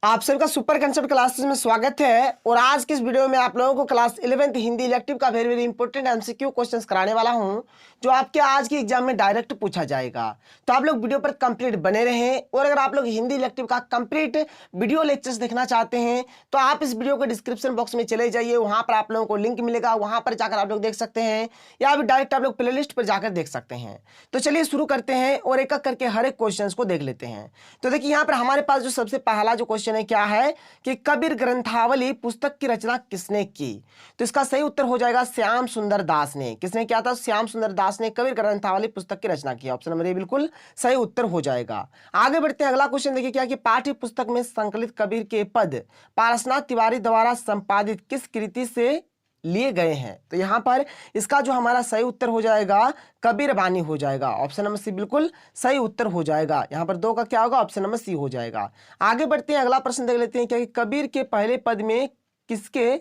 आप सबका super concept classes में स्वागत है। और आज की इस वीडियो में आप लोगों को क्लास 11th हिंदी इलेक्टिव का very very important MCQ questions कराने वाला हूं, जो आपके आज की एग्जाम में डायरेक्ट पूछा जाएगा। तो आप लोग वीडियो पर कंप्लीट बने रहें। और अगर आप लोग हिंदी इलेक्टिव का कंप्लीट वीडियो लेक्चर्स देखना चाहते हैं तो आप इस वीडियो के डिस्क्रिप्शन बॉक्स में चले जाइए, वहां पर आप लोगों को लिंक मिलेगा, वहां पर जाकर आप लोग देख सकते हैं, या फिर डायरेक्ट आप लोग प्ले लिस्ट पर जाकर देख सकते हैं। तो चलिए शुरू करते हैं और एक एक करके हर एक क्वेश्चन को देख लेते हैं। तो देखिए यहाँ पर हमारे पास जो सबसे पहला जो क्वेश्चन है क्या है कि कबीर ग्रंथावली पुस्तक की रचना किसने की। तो इसका सही उत्तर हो जाएगा श्याम सुंदर दास ने। किसने किया था? श्याम सुंदर दास ने कबीर ग्रंथावली पुस्तक की रचना की। ऑप्शन नंबर ए बिल्कुल सही उत्तर हो जाएगा। आगे बढ़ते हैं, अगला क्वेश्चन देखिए क्या कि पाठ्य पुस्तक में संकलित कबीर के पद पारसनाथ तिवारी द्वारा संपादित किस कृति से लिए गए हैं। तो यहां पर इसका जो हमारा सही उत्तर हो जाएगा कबीर बानी हो जाएगा। ऑप्शन नंबर सी बिल्कुल सही उत्तर हो जाएगा। यहां पर दो का क्या होगा? ऑप्शन नंबर सी हो जाएगा। आगे बढ़ते हैं, अगला प्रश्न देख लेते हैं क्या कि कबीर के पहले पद में किसके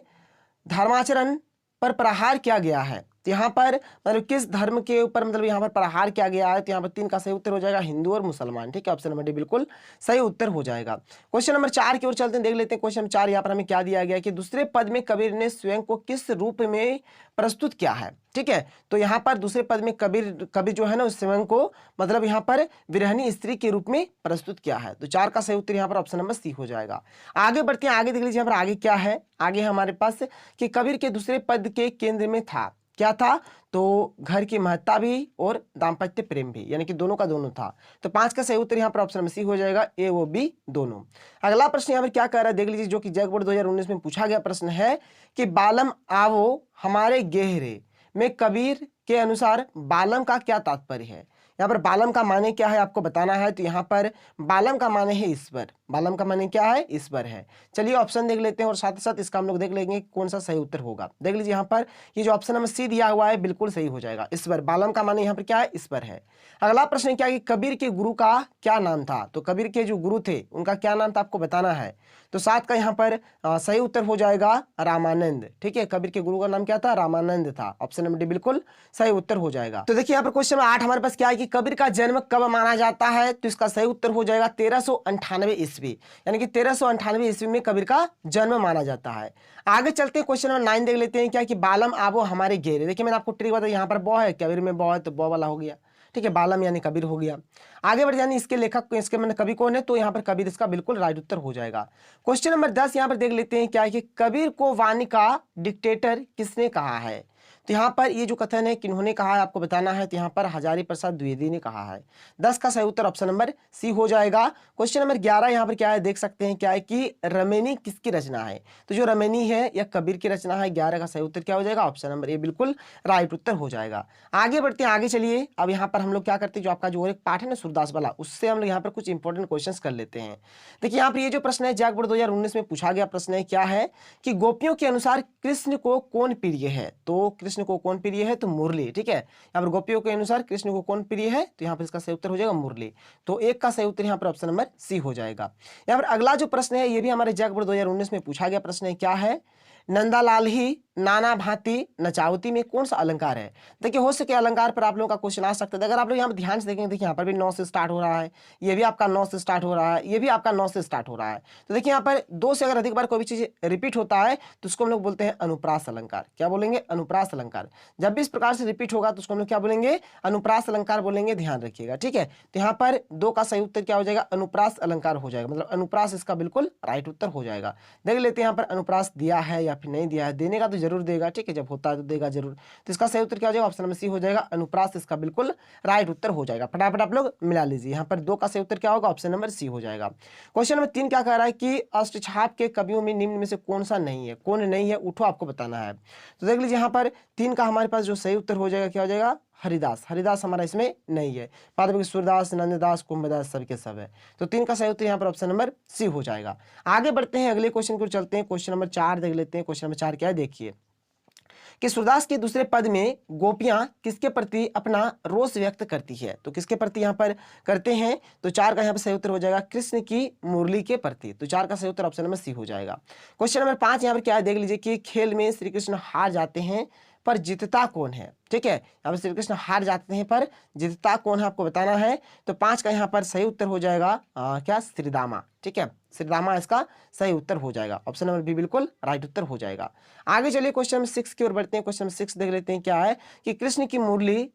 धर्माचरण पर प्रहार किया गया है। तो यहाँ पर मतलब किस धर्म के ऊपर मतलब यहाँ पर प्रहार किया गया है। तो यहाँ पर तीन का सही उत्तर हो जाएगा हिंदू और मुसलमान। ठीक है, ऑप्शन नंबर डी बिल्कुल सही उत्तर हो जाएगा। क्वेश्चन नंबर 4 की ओर चलते हैं, देख लेते हैं क्वेश्चन नंबर 4 यहाँ पर हमें क्या दिया गया कि दूसरे पद में कबीर ने स्वयं को किस रूप में प्रस्तुत किया है। ठीक है, तो यहाँ पर दूसरे पद में कबीर जो है ना स्वयं को मतलब यहाँ पर विरहनी स्त्री के रूप में प्रस्तुत किया है। तो 4 का सही उत्तर यहाँ पर ऑप्शन नंबर सी हो जाएगा। आगे बढ़ते हैं, आगे देख लीजिए यहाँ पर आगे क्या है। आगे हमारे पास कि कबीर के दूसरे पद के केंद्र में था, क्या था? तो घर की महत्ता भी और दाम्पत्य प्रेम भी, यानी कि दोनों का दोनों था। तो 5 का सही उत्तर यहाँ पर ऑप्शन नंबर सी हो जाएगा, ए वो बी दोनों। अगला प्रश्न यहाँ पर क्या कह रहा है देख लीजिए, जो कि जैक बोर्ड 2019 में पूछा गया प्रश्न है कि बालम आवो हमारे गेहरे में कबीर के अनुसार बालम का क्या तात्पर्य है। यहाँ पर बालम का माने क्या है आपको बताना है। तो यहाँ पर बालम का माने है ईश्वर। बालम का माने क्या है? ईश्वर है। चलिए ऑप्शन देख लेते हैं और साथ ही साथ इसका हम लोग देख लेंगे कौन सा सही उत्तर होगा। देख लीजिए यहाँ पर ये जो ऑप्शन नंबर सी दिया हुआ है बिल्कुल सही हो जाएगा, ईश्वर। बालम का माने यहाँ पर क्या है? ईश्वर है। अगला प्रश्न क्या है कि कबीर के गुरु का क्या नाम था। तो कबीर के जो गुरु थे उनका क्या नाम था आपको बताना है। तो 7 का यहाँ पर सही उत्तर हो जाएगा रामानंद। ठीक है, कबीर के गुरु का नाम क्या था? रामानंद था। ऑप्शन नंबर डी बिल्कुल सही उत्तर हो जाएगा। तो देखिए यहाँ पर क्वेश्चन नंबर 8 हमारे पास क्या है कि कबीर का जन्म कब माना जाता है। तो इसका सही उत्तर हो जाएगा 1398 ईस्वी, यानी कि 1398 ईस्वी में कबीर का जन्म माना जाता है। आगे चलते हैं, क्वेश्चन नंबर 9 देख लेते हैं क्या कि बालम आवो हमारे घेरे। देखिए मैंने आपको ट्रिक बताया, यहाँ पर बौ है, कबीर में बौ है तो बौ वाला हो गया। ठीक है, बालम यानी कबीर हो गया। आगे बढ़ यानी इसके लेखक इसके मैंने कवि कौन है, तो यहाँ पर कबीर इसका बिल्कुल राइट उत्तर हो जाएगा। क्वेश्चन नंबर 10 यहाँ पर देख लेते हैं क्या है कि कबीर को वाणी का डिक्टेटर किसने कहा है। तो यहाँ पर ये जो कथन है किन्होंने कहा है आपको बताना है। तो यहाँ पर हजारी प्रसाद द्विवेदी ने कहा है। 10 का सही उत्तर ऑप्शन नंबर सी हो जाएगा। क्वेश्चन नंबर 11 यहाँ पर क्या है देख सकते हैं क्या है कि रमेनी किसकी रचना है। तो जो रमेनी है यह कबीर की रचना है। 11 का सही उत्तर क्या हो जाएगा? ऑप्शन नंबर ए बिल्कुल राइट उत्तर हो जाएगा। आगे बढ़ते हैं, आगे चलिए। अब यहाँ पर हम लोग क्या करते हैं, जो आपका जो एक पाठ है ना सूरदास वाला, उससे हम लोग यहाँ पर कुछ इंपॉर्टेंट क्वेश्चन कर लेते हैं। देखिए यहाँ पर ये जो प्रश्न है जैक बोर्ड 2019 में पूछा गया प्रश्न है क्या है कि गोपियों के अनुसार कृष्ण को कौन प्रिय है। तो कृष्ण को कौन प्रिय है? तो मुरली। ठीक है, यहाँ पर गोपियों के अनुसार कृष्ण को कौन प्रिय है, तो यहाँ पर इसका सही उत्तर हो जाएगा मुरली। तो 1 का सही उत्तर यहाँ पर ऑप्शन नंबर सी हो जाएगा। यहाँ पर अगला जो प्रश्न है ये भी हमारे जैक बोर्ड 2019 में पूछा गया प्रश्न है क्या है, नंदालाल ही नाना भांति नचावती में कौन सा अलंकार है। देखिए हो सके अलंकार पर आप लोगों का क्वेश्चन आ सकता है। अगर आप लोग यहाँ पर ध्यान से देखेंगे, देखिए यहाँ पर भी 9 से स्टार्ट हो रहा है, ये भी आपका 9 से स्टार्ट हो रहा है, ये भी आपका 9 से स्टार्ट हो रहा है। तो देखिए यहाँ पर 2 से अगर अधिक बार कोई भी चीज रिपीट होता है तो उसको हम लोग बोलते हैं अनुप्रास अलंकार। क्या बोलेंगे? अनुप्रास अलंकार। जब भी इस प्रकार से रिपीट होगा तो उसको हम लोग क्या बोलेंगे? अनुप्रास अलंकार बोलेंगे, ध्यान रखिएगा। ठीक है, तो यहाँ पर 2 का सही उत्तर क्या हो जाएगा? अनुप्रास अलंकार हो जाएगा, मतलब अनुप्रास इसका बिल्कुल राइट उत्तर हो जाएगा। देख लेते हैं यहाँ पर अनुप्रास दिया है या फिर नहीं दिया है। देने का तो जरूर देगा, ठीक है, जब होता है तो देगा जरूर। तो इसका सही उत्तर क्या हो जाएगा? ऑप्शन नंबर सी हो जाएगा, अनुप्रास इसका बिल्कुल राइट उत्तर हो जाएगा। फटाफट आप लोग मिला लीजिए। यहाँ पर 2 का सही उत्तर क्या होगा? ऑप्शन नंबर सी हो जाएगा। क्वेश्चन नंबर 3 क्या कह रहा है कि अष्टछाप के कवियों में निम्न में से कौन सा नहीं है। कौन नहीं है उठो आपको बताना है। तो देख लीजिए यहाँ पर 3 का हमारे पास जो सही उत्तर हो जाएगा क्या हो जाएगा? हरिदास। हरिदास हमारा इसमें नहीं है। बाद में सूरदास, नंददास, कुंभदास सबके सब है। तो 3 का सही उत्तर यहाँ पर ऑप्शन नंबर सी हो जाएगा। आगे बढ़ते हैं, अगले क्वेश्चन को चलते हैं। क्वेश्चन नंबर 4 देख लेते हैं। क्वेश्चन नंबर 4 क्या है देखिए कि सूरदास के दूसरे पद में गोपियां किसके प्रति अपना रोष व्यक्त करती है। तो किसके प्रति यहाँ पर करते हैं? तो 4 का यहाँ पर सही उत्तर हो जाएगा कृष्ण की मुरली के प्रति। तो 4 का सही उत्तर ऑप्शन नंबर सी हो जाएगा। क्वेश्चन नंबर 5 यहाँ पर क्या है देख लीजिए कि खेल में श्री कृष्ण हार जाते हैं पर जीतता कौन है। ठीक है, यहाँ पर श्री कृष्ण हार जाते हैं पर जीतता कौन है आपको बताना है। तो 5 का यहाँ पर सही उत्तर हो जाएगा क्या, श्रीदामा। ठीक है, श्रीदामा इसका सही उत्तर हो जाएगा। ऑप्शन नंबर बी बिल्कुल राइट उत्तर हो जाएगा। आगे चलिए क्वेश्चन नंबर 6 की ओर बढ़ते हैं। क्वेश्चन नंबर 6 देख लेते हैं क्या है कि कृष्ण की मुरली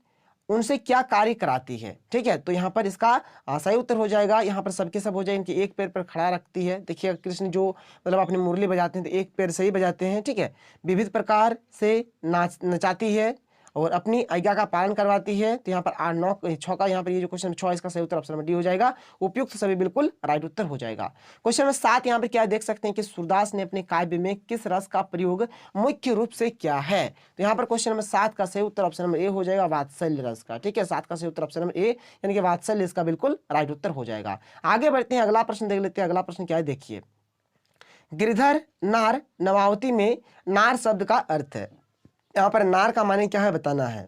उनसे क्या कार्य कराती है। ठीक है, तो यहाँ पर इसका सही उत्तर हो जाएगा। यहाँ पर सबके सब हो जाए, इनकी एक पैर पर खड़ा रखती है। देखिए कृष्ण जो मतलब अपनी मुरली बजाते हैं तो एक पैर से ही बजाते हैं। ठीक है, विविध प्रकार से नचाती है और अपनी आज्ञा का पालन करवाती है। तो यहाँ पर 8 9 6 का यहाँ पर ये जो क्वेश्चन 6 इसका सही उत्तर ऑप्शन नंबर डी हो जाएगा। उपयुक्त सभी बिल्कुल राइट उत्तर हो जाएगा। क्वेश्चन नंबर 7 यहाँ पर क्या देख सकते हैं कि सूरदास ने अपने काव्य में किस रस का प्रयोग मुख्य रूप से किया है। तो यहाँ पर क्वेश्चन नंबर 7 का सही उत्तर ऑप्शन नंबर ए हो जाएगा, वात्सल्य रस का। ठीक है, 7 का सही उत्तर ऑप्शन नंबर ए यानी कि वात्सल्य इसका बिल्कुल राइट उत्तर हो जाएगा। आगे बढ़ते हैं, अगला प्रश्न देख लेते हैं। अगला प्रश्न क्या है देखिए, गिरधर नार नवावती में नार शब्द का अर्थ है। यहाँ पर नार का माने क्या है बताना है।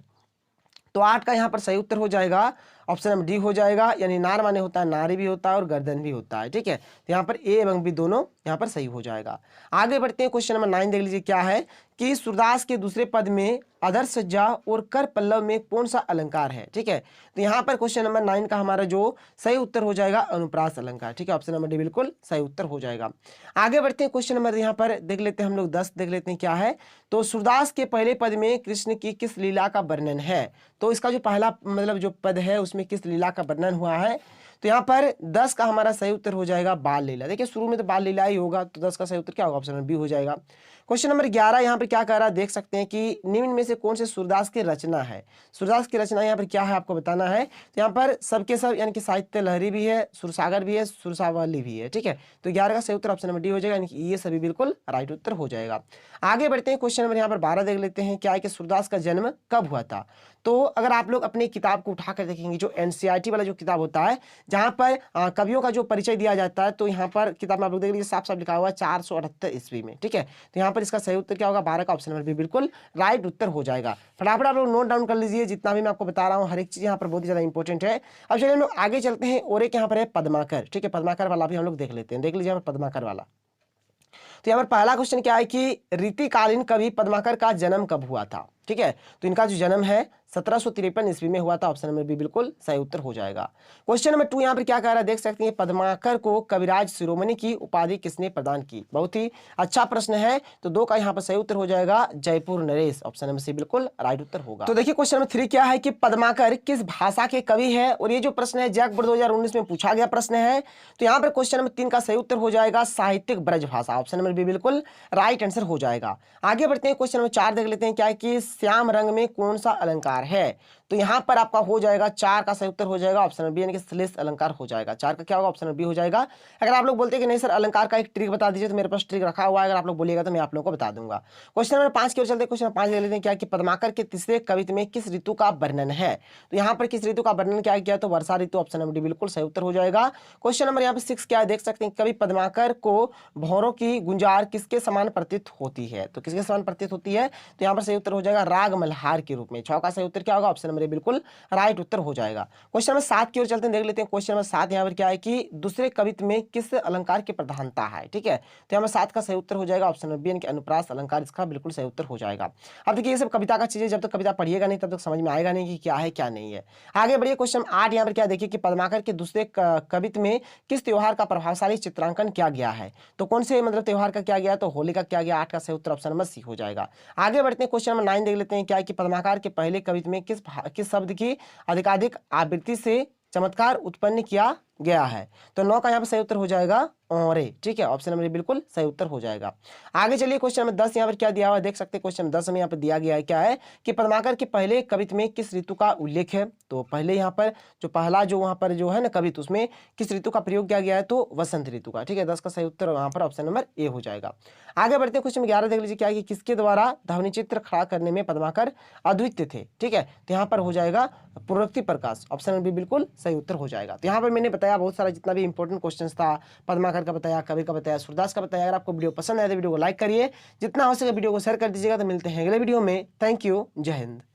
तो 8 का यहाँ पर सही उत्तर हो जाएगा, ऑप्शन नंबर डी हो जाएगा। यानी नार माने होता है नारी भी होता है और गर्दन भी होता है। ठीक है, तो यहाँ पर ए एवं बी दोनों यहाँ पर सही हो जाएगा। आगे बढ़ते हैं, क्वेश्चन नंबर 9 देख लीजिए क्या है कि सूरदास के दूसरे पद में अधर सज्जा और कर पल्लव में कौन सा अलंकार है। ठीक है, तो यहाँ पर क्वेश्चन नंबर 9 का हमारा जो सही उत्तर हो जाएगा अनुप्रास अलंकार। ठीक है, ऑप्शन नंबर डी बिल्कुल सही उत्तर हो जाएगा। आगे बढ़ते हैं, क्वेश्चन नंबर यहाँ पर देख लेते हैं हम लोग 10 देख लेते हैं क्या है। तो सूरदास के पहले पद में कृष्ण की किस लीला का वर्णन है। तो इसका जो पहला मतलब जो पद है उसमें किस लीला का वर्णन हुआ है। तो यहाँ पर 10 का हमारा सही उत्तर हो जाएगा बाल लीला। देखिए शुरू में तो बाल लीला ही होगा, तो 10 का सही उत्तर क्या होगा, ऑप्शन नंबर बी हो जाएगा। क्वेश्चन नंबर 11 यहाँ पर क्या कह रहा है देख सकते हैं कि निम्न में से कौन से सूरदास की रचना है। सूरदास की रचना यहाँ पर क्या है आपको बताना है। तो यहाँ पर सबके सब यानी कि साहित्य लहरी भी है, सुरसागर भी है, सुरसावली भी है। ठीक है, तो 11 का सही उत्तर ऑप्शन नंबर डी हो जाएगा, यानी कि ये सभी बिल्कुल राइट उत्तर हो जाएगा। आगे बढ़ते हैं, क्वेश्चन नंबर यहाँ पर 12 देख लेते हैं क्या है कि सूरदास का जन्म कब हुआ था। तो अगर आप लोग अपनी किताब को उठाकर देखेंगे, जो एनसीईआरटी वाला जो किताब होता है जहां पर कवियों का जो परिचय दिया जाता है, तो यहाँ पर किताब में आप लोग देख लीजिए साफ साफ लिखा हुआ है 478 ईस्वी में। ठीक है, तो यहाँ पर इसका सही उत्तर क्या होगा, 12 का ऑप्शन नंबर बी बिल्कुल राइट उत्तर हो जाएगा। फटाफट आप लोग नोट डाउन कर लीजिए, जितना भी मैं आपको बता रहा हूँ हर एक चीज यहाँ पर बहुत ही ज्यादा इंपॉर्टेंट है। अब चलिए हम लोग आगे चलते हैं, और एक यहाँ पर है पद्माकर। ठीक है, पद्माकर वाला भी हम लोग देख लेते हैं। देख लीजिए यहाँ पर पद्माकर वाला। तो यहाँ पर पहला क्वेश्चन क्या है कि रीतिकालीन कवि पद्माकर का जन्म कब हुआ था। ठीक है, तो इनका जो जन्म है 1753 ईस्वी में हुआ था। ऑप्शन नंबर बी बिल्कुल सही उत्तर हो जाएगा। क्वेश्चन नंबर 2 यहाँ पर क्या कह रहा है देख सकते हैं, पद्माकर को कविराज शिरोमणि की उपाधि किसने प्रदान की। बहुत ही अच्छा प्रश्न है। तो 2 का यहाँ पर सही उत्तर हो जाएगा, जयपुर नरेश। ऑप्शन नंबर सी बिल्कुल राइट उत्तर होगा। तो देखिए क्वेश्चन नंबर 3 क्या है कि पद्माकर किस भाषा के कवि है, और ये जो प्रश्न है जैक बोर्ड 2019 में पूछा गया प्रश्न है। तो यहाँ पर क्वेश्चन नंबर 3 का सही उत्तर हो जाएगा, साहित्यिक ब्रज भाषा। ऑप्शन नंबर बी बिल्कुल राइट आंसर हो जाएगा। आगे बढ़ते हैं, क्वेश्चन नंबर 4 देख लेते हैं क्या है कि श्याम रंग में कौन सा अलंकार है। तो यहां पर आपका हो जाएगा 4 का सही उत्तर हो जाएगा, ऑप्शन नंबर बी यानी कि श्लेष अलंकार हो जाएगा। 4 का क्या होगा, ऑप्शन नंबर बी हो जाएगा। अगर आप लोग बोलते हैं कि नहीं सर अलंकार का एक ट्रिक बता दीजिए, तो मेरे पास ट्रिक रखा हुआ है, अगर आप लोग बोलिएगा तो मैं आप लोगों को बता दूंगा। क्वेश्चन नंबर 5 की ओर चलते हैं। क्वेश्चन नंबर 5 ले लेते हैं क्या कि पद्माकर के तीसरे कविता में किस ऋतु का वर्णन है। तो यहाँ पर किस ऋतु का वर्णन क्या किया, तो वर्षा ऋतु। ऑप्शन नंबर डी बिल्कुल सही उत्तर हो जाएगा। क्वेश्चन नंबर यहाँ पे 6 क्या है देख सकते हैं, कवि पद्माकर को भौरों की गुंजार किसके समान प्रतीत होती है। तो किसके समान प्रतीत होती है, तो यहाँ पर सही उत्तर हो जाएगा राग मल्हार के रूप में। 6 का सही उत्तर क्या होगा, ऑप्शन नंबर ए बिल्कुल राइट उत्तर हो जाएगा। क्वेश्चन नंबर 7 की ओर चलते हैं, देख लेते हैं। क्वेश्चन नंबर 7 यहाँ पर क्या है कि दूसरे कवित्व में किस अलंकार की प्रधानता है। ठीक है, तो यहाँ पर 7 का सही उत्तर हो जाएगा, ऑप्शन नंबर बी यानी कि अनुप्रास अलंकार इसका बिल्कुल सही उत्तर हो जाएगा। अब देखिए ये सब कविता का चीजें, जब तक कविता पढ़िएगा नहीं तब तक समझ में आएगा नहीं कि क्या है क्या नहीं है। आगे बढ़िए, क्वेश्चन 8 यहाँ पर क्या देखिए कि पद्माकर के दूसरे कवित्व में किस त्योहार का प्रभावशाली चित्रांकन किया गया है। तो कौन से मतलब त्योहार का किया गया, तो होली का किया गया। 8 का सही उत्तर ऑप्शन नंबर सी हो जाएगा। आगे बढ़ते हैं, क्वेश्चन नंबर 9 देख लेते हैं क्या है कि पद्माकर के पहले कवित्व में किस शब्द की अधिकाधिक आवृत्ति से चमत्कार उत्पन्न किया गया है। तो 9 का यहाँ पर सही उत्तर हो जाएगा और ठीक है, ऑप्शन नंबर बिल्कुल सही उत्तर हो जाएगा। आगे चलिए, क्वेश्चन नंबर 10 यहाँ पर क्या दिया हुआ है देख सकते हैं। क्वेश्चन 10 में यहाँ पर दिया गया है क्या है कि पद्माकर के पहले कवित्व में किस ऋतु का उल्लेख है। तो पहले यहाँ पर जो पहला जो वहाँ पर जो है ना कवित्व, उसमें किस ऋतु का प्रयोग किया गया है, तो वसंत ऋतु का। ठीक है, 10 का सही उत्तर वहाँ पर ऑप्शन नंबर ए हो जाएगा। आगे बढ़ते हैं, क्वेश्चन 11 देख लीजिए क्या है कि किसके द्वारा ध्वनि चित्र खड़ा करने में पद्माकर अद्वितीय थे। ठीक है, तो यहाँ पर हो जाएगा पुरक्ति प्रकाश। ऑप्शन नंबर बी बिल्कुल सही उत्तर हो जाएगा। तो यहाँ पर मैंने बताया बहुत सारा जितना भी इंपॉर्टेंट क्वेश्चन था, पद्माकर का बताया, कवि का बताया, सूरदास का बताया। अगर आपको वीडियो पसंद आए तो वीडियो को लाइक करिए, जितना हो सके वीडियो को शेयर कर दीजिएगा। तो मिलते हैं अगले वीडियो में। थैंक यू, जय हिंद।